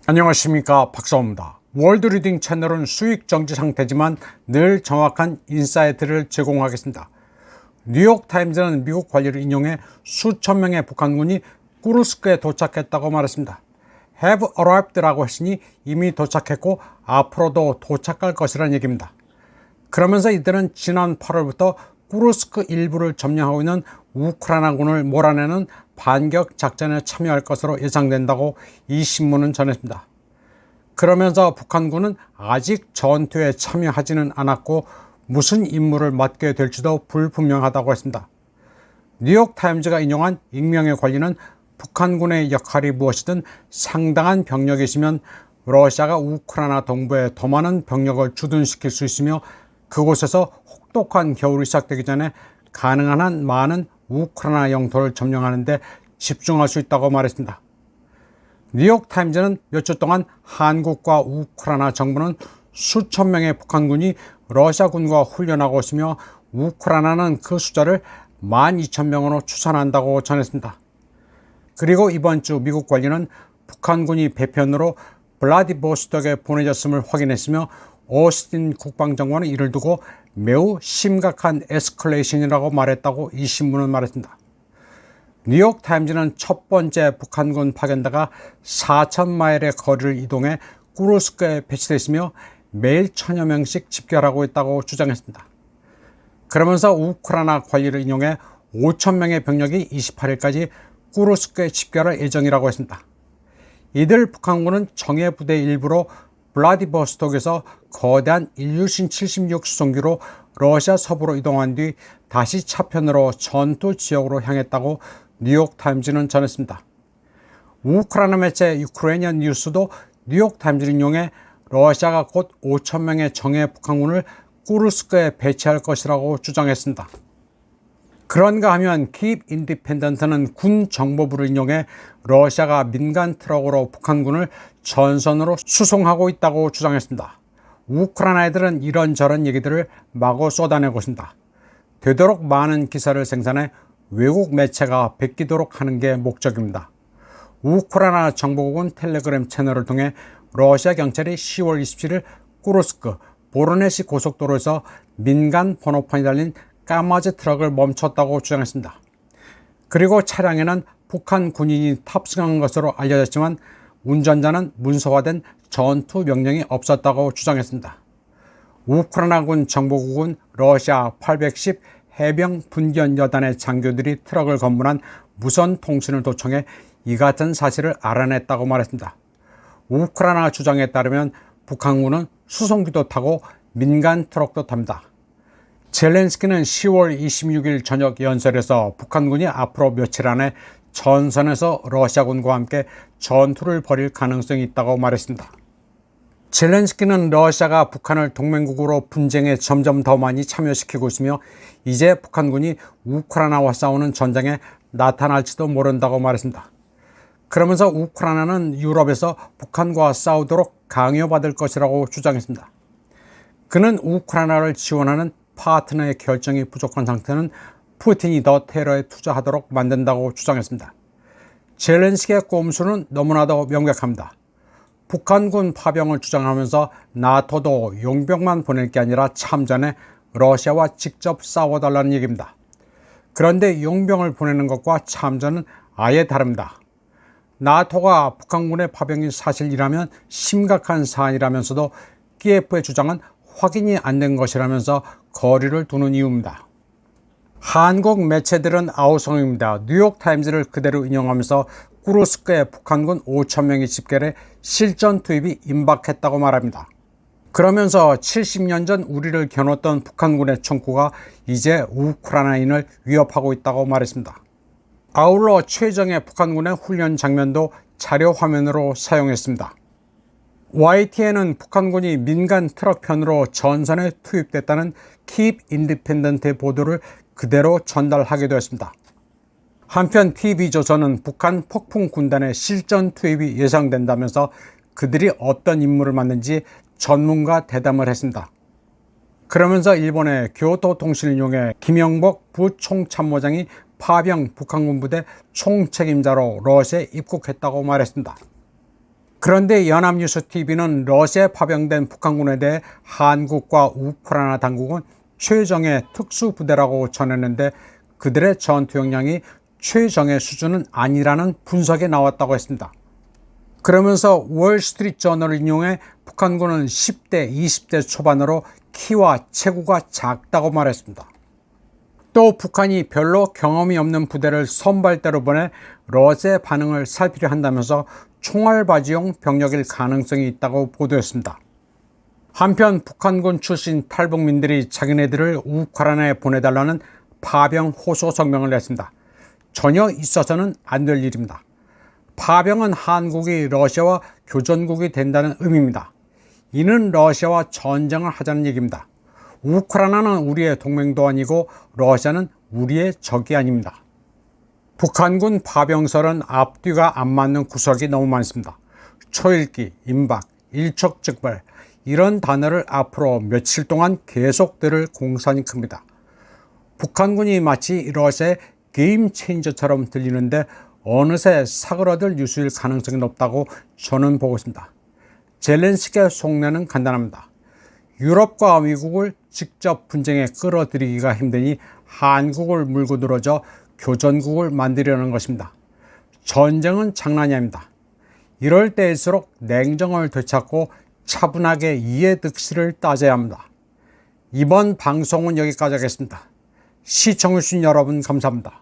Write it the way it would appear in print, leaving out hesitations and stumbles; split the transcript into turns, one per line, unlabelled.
안녕하십니까, 박사호입니다. 월드리딩 채널은 수익 정지 상태지만 늘 정확한 인사이트를 제공하겠습니다. 뉴욕타임즈는 미국 관리를 인용해 수천 명의 북한군이 꾸르스크에 도착했다고 말했습니다. have arrived라고 했으니 이미 도착했고 앞으로도 도착할 것이라는 얘기입니다. 그러면서 이들은 지난 8월부터 꾸르스크 일부를 점령하고 있는 우크라이나군을 몰아내는 반격 작전에 참여할 것으로 예상된다고 이 신문은 전했습니다. 그러면서 북한군은 아직 전투에 참여하지는 않았고 무슨 임무를 맡게 될지도 불분명하다고 했습니다. 뉴욕타임즈가 인용한 익명의 관리는 북한군의 역할이 무엇이든 상당한 병력이 있으면 러시아가 우크라이나 동부에 더 많은 병력을 주둔시킬 수 있으며 그곳에서 혹독한 겨울이 시작되기 전에 가능한 한 많은 우크라이나 영토를 점령하는 데 집중할 수 있다고 말했습니다. 뉴욕타임즈는 몇 주 동안 한국과 우크라이나 정부는 수천 명의 북한군이 러시아군과 훈련하고 있으며 우크라이나는 그 숫자를 12,000명으로 추산한다고 전했습니다. 그리고 이번 주 미국 관리는 북한군이 배편으로 블라디보스톡에 보내졌음을 확인했으며 오스틴 국방장관은 이를 두고 매우 심각한 에스컬레이션이라고 말했다고 이 신문은 말했습니다. 뉴욕타임즈는 첫 번째 북한군 파견대가 4,000마일의 거리를 이동해 꾸르스크에 배치되어 매일 1,000여 명씩 집결하고 있다고 주장했습니다. 그러면서 우크라이나 관리를 인용해 5,000명의 병력이 28일까지 꾸르스크에 집결할 예정이라고 했습니다. 이들 북한군은 정예 부대 일부로 블라디보스톡에서 거대한 일류신 76 수송기로 러시아 서부로 이동한 뒤 다시 차편으로 전투 지역으로 향했다고 뉴욕타임즈는 전했습니다. 우크라이나 매체 유크레니언 뉴스도 뉴욕타임즈를 인용해 러시아가 곧 5,000명의 정예 북한군을 꾸르스크에 배치할 것이라고 주장했습니다. 그런가 하면 Keep Independent는 군 정보부를 인용해 러시아가 민간 트럭으로 북한군을 전선으로 수송하고 있다고 주장했습니다. 우크라이나애들은 이런저런 얘기들을 마구 쏟아내고 있습니다. 되도록 많은 기사를 생산해 외국 매체가 베끼도록 하는 게 목적입니다. 우크라이나 정보국은 텔레그램 채널을 통해 러시아 경찰이 10월 27일 꾸르스크 보로네시 고속도로에서 민간 번호판이 달린 까마제 트럭을 멈췄다고 주장했습니다. 그리고 차량에는 북한 군인이 탑승한 것으로 알려졌지만 운전자는 문서화된 전투 명령이 없었다고 주장했습니다. 우크라이나군 정보국은 러시아 810 해병 분견 여단의 장교들이 트럭을 검문한 무선 통신을 도청해 이 같은 사실을 알아냈다고 말했습니다. 우크라이나 주장에 따르면 북한군은 수송기도 타고 민간 트럭도 탑니다. 젤렌스키는 10월 26일 저녁 연설에서 북한군이 앞으로 며칠 안에 전선에서 러시아군과 함께 전투를 벌일 가능성이 있다고 말했습니다. 젤렌스키는 러시아가 북한을 동맹국으로 분쟁에 점점 더 많이 참여시키고 있으며 이제 북한군이 우크라이나와 싸우는 전장에 나타날지도 모른다고 말했습니다. 그러면서 우크라이나는 유럽에서 북한과 싸우도록 강요받을 것이라고 주장했습니다. 그는 우크라이나를 지원하는 파트너의 결정이 부족한 상태는 푸틴이 더 테러에 투자하도록 만든다고 주장했습니다. 젤렌스키의 꼼수는 너무나도 명백합니다. 북한군 파병을 주장하면서 나토도 용병만 보낼 게 아니라 참전해 러시아와 직접 싸워달라는 얘기입니다. 그런데 용병을 보내는 것과 참전은 아예 다릅니다. 나토가 북한군의 파병이 사실이라면 심각한 사안이라면서도 키예프의 주장은 확인이 안 된 것이라면서 거리를 두는 이유입니다. 한국 매체들은 아우성입니다. 뉴욕타임즈를 그대로 인용하면서 꾸르스크에 북한군 5,000명이 집결해 실전 투입이 임박했다고 말합니다. 그러면서 70년 전 우리를 겨눴던 북한군의 총구가 이제 우크라이나인을 위협하고 있다고 말했습니다. 아울러 최정예 북한군의 훈련 장면도 자료 화면으로 사용했습니다. YTN은 북한군이 민간 트럭편으로 전선에 투입됐다는 Keep Independent의 보도를 그대로 전달하기도 했습니다. 한편 TV조선은 북한 폭풍 군단의 실전 투입이 예상된다면서 그들이 어떤 임무를 맡는지 전문가 대담을 했습니다. 그러면서 일본의 교토통신을 이용해 김영복 부총참모장이 파병 북한군 부대 총책임자로 러시아에 입국했다고 말했습니다. 그런데 연합뉴스TV는 러시아에 파병된 북한군에 대해 한국과 우크라이나 당국은 최정예 특수부대라고 전했는데 그들의 전투 역량이 최정예 수준은 아니라는 분석이 나왔다고 했습니다. 그러면서 월스트리트저널을 인용해 북한군은 10대, 20대 초반으로 키와 체구가 작다고 말했습니다. 또 북한이 별로 경험이 없는 부대를 선발대로 보내 러시아의 반응을 살피려 한다면서 총알바지용 병력일 가능성이 있다고 보도했습니다. 한편 북한군 출신 탈북민들이 자기네들을 우크라이나에 보내달라는 파병 호소 성명을 냈습니다. 전혀 있어서는 안 될 일입니다. 파병은 한국이 러시아와 교전국이 된다는 의미입니다. 이는 러시아와 전쟁을 하자는 얘기입니다. 우크라이나는 우리의 동맹도 아니고 러시아는 우리의 적이 아닙니다. 북한군 파병설은 앞뒤가 안 맞는 구석이 너무 많습니다. 초읽기, 임박, 일촉즉발 이런 단어를 앞으로 며칠 동안 계속 들을 공산이 큽니다. 북한군이 마치 러시아의 게임 체인저처럼 들리는데 어느새 사그라들 뉴스일 가능성이 높다고 저는 보고 있습니다. 젤렌스키의 속내는 간단합니다. 유럽과 미국을 직접 분쟁에 끌어들이기가 힘드니 한국을 물고 늘어져 교전국을 만들려는 것입니다. 전쟁은 장난이 아닙니다. 이럴 때일수록 냉정을 되찾고 차분하게 이해득실을 따져야 합니다. 이번 방송은 여기까지 하겠습니다. 시청해주신 여러분 감사합니다.